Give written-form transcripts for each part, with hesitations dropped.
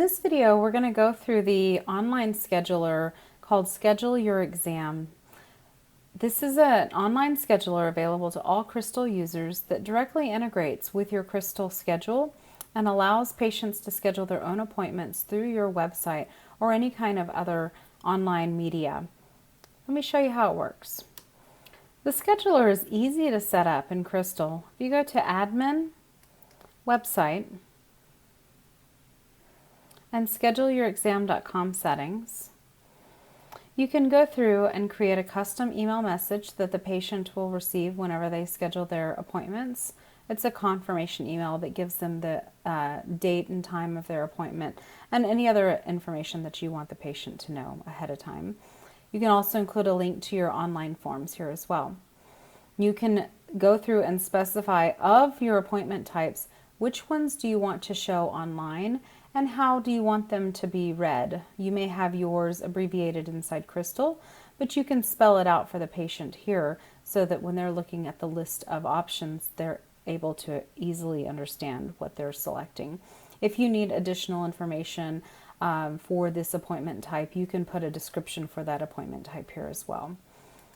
this video, we're going to go through the online scheduler called Schedule Your Exam. This is an online scheduler available to all Krystal users that directly integrates with your Krystal schedule and allows patients to schedule their own appointments through your website or any kind of other online media. Let me show you how it works. The scheduler is easy to set up in Krystal. If you go to Admin, Website, and scheduleyourexam.com settings, you can go through and create a custom email message that the patient will receive whenever they schedule their appointments. It's a confirmation email that gives them the date and time of their appointment and any other information that you want the patient to know ahead of time. You can also include a link to your online forms here as well. You can go through and specify of your appointment types, which ones do you want to show online and how do you want them to be read. You may have yours abbreviated inside Krystal, but you can spell it out for the patient here so that when they're looking at the list of options, they're able to easily understand what they're selecting. If you need additional information for this appointment type, you can put a description for that appointment type here as well.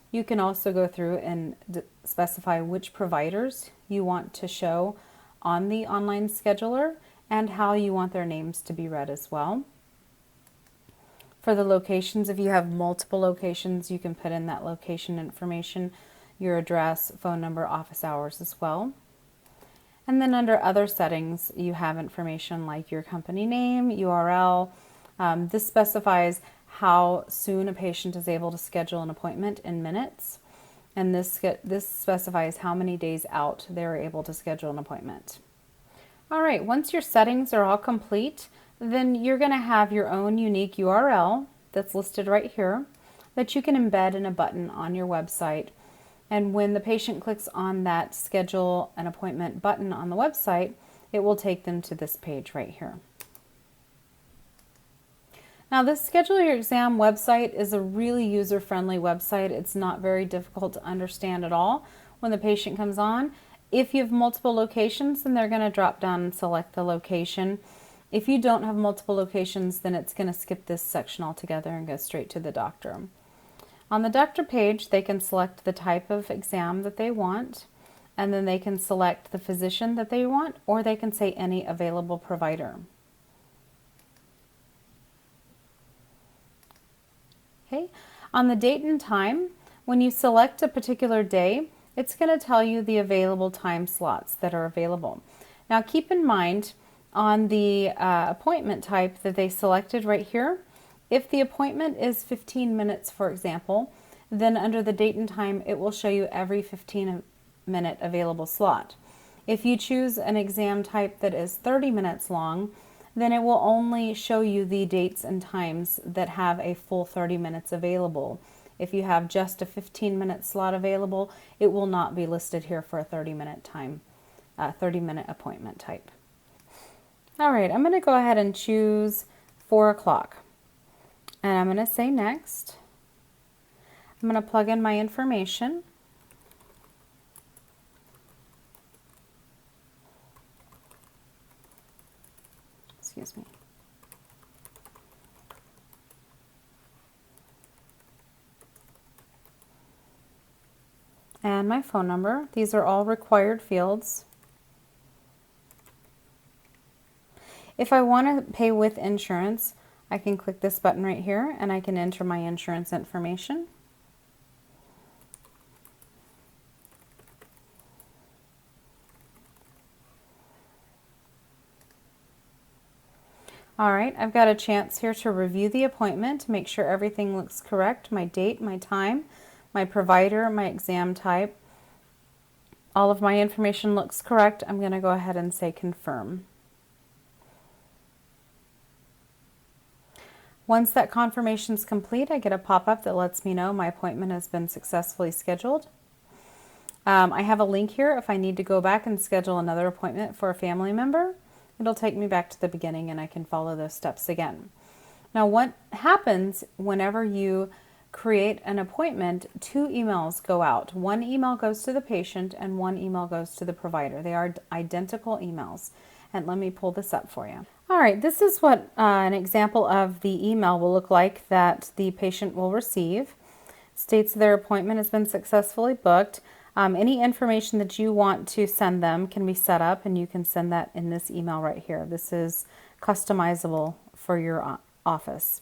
You can also go through and specify which providers you want to show on the online scheduler and how you want their names to be read as well. For the locations, if you have multiple locations, you can put in that location information, your address, phone number, office hours as well. And then under other settings, you have information like your company name, URL. This specifies how soon a patient is able to schedule an appointment in minutes. And this specifies how many days out they're able to schedule an appointment. All right, once your settings are all complete, then you're going to have your own unique URL that's listed right here that you can embed in a button on your website. And when the patient clicks on that schedule an appointment button on the website, it will take them to this page right here. Now, this Schedule Your Exam website is a really user-friendly website. It's not very difficult to understand at all when the patient comes on. If you have multiple locations, then they're going to drop down and select the location. If you don't have multiple locations, then it's going to skip this section altogether and go straight to the doctor. On the doctor page, they can select the type of exam that they want, and then they can select the physician that they want, or they can say any available provider. Okay. On the date and time, when you select a particular day, it's going to tell you the available time slots that are available. Now keep in mind on the appointment type that they selected right here, if the appointment is 15 minutes, for example, then under the date and time, it will show you every 15-minute available slot. If you choose an exam type that is 30 minutes long, then it will only show you the dates and times that have a full 30 minutes available. If you have just a 15-minute slot available, it will not be listed here for a 30-minute time, 30-minute appointment type. All right, I'm going to go ahead and choose 4 o'clock. And I'm going to say next. I'm going to plug in my information. Excuse me. And my phone number. These are all required fields. If I want to pay with insurance, I can click this button right here and I can enter my insurance information. All right, I've got a chance here to review the appointment, make sure everything looks correct, my date, my time, my provider, my exam type. All of my information looks correct. I'm going to go ahead and say confirm. Once that confirmation is complete, I get a pop-up that lets me know my appointment has been successfully scheduled. I have a link here if I need to go back and schedule another appointment for a family member. It'll take me back to the beginning and I can follow those steps again. Now, what happens whenever you create an appointment, 2 emails go out. One email goes to the patient and one email goes to the provider. They are identical emails. And let me pull this up for you. All right, this is what an example of the email will look like that the patient will receive. It states their appointment has been successfully booked. Any information that you want to send them can be set up, and you can send that in this email right here. This is customizable for your office.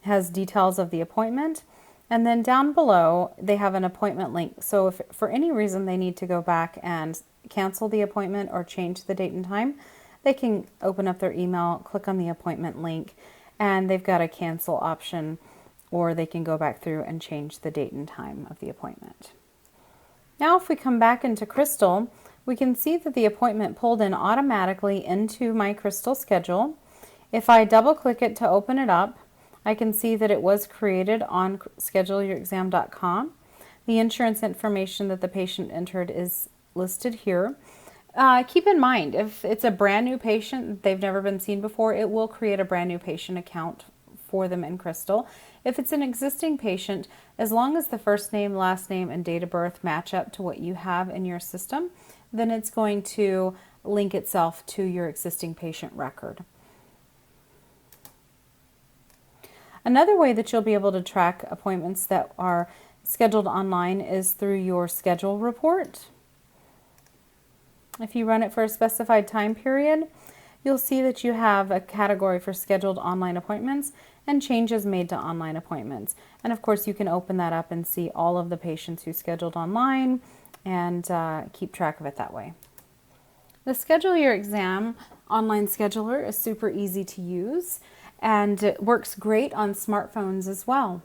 It has details of the appointment, and then down below they have an appointment link. So if for any reason they need to go back and cancel the appointment or change the date and time, they can open up their email, click on the appointment link, and they've got a cancel option, or they can go back through and change the date and time of the appointment. Now if we come back into Crystal, we can see that the appointment pulled in automatically into my Crystal schedule. If I double click it to open it up, I can see that it was created on scheduleyourexam.com. The insurance information that the patient entered is listed here. Keep in mind, if it's a brand new patient, they've never been seen before, it will create a brand new patient account for them in Crystal. If it's an existing patient, as long as the first name, last name, and date of birth match up to what you have in your system, then it's going to link itself to your existing patient record. Another way that you'll be able to track appointments that are scheduled online is through your schedule report. If you run it for a specified time period, you'll see that you have a category for scheduled online appointments and changes made to online appointments. And of course, you can open that up and see all of the patients who scheduled online and keep track of it that way. The Schedule Your Exam online scheduler is super easy to use, and it works great on smartphones as well.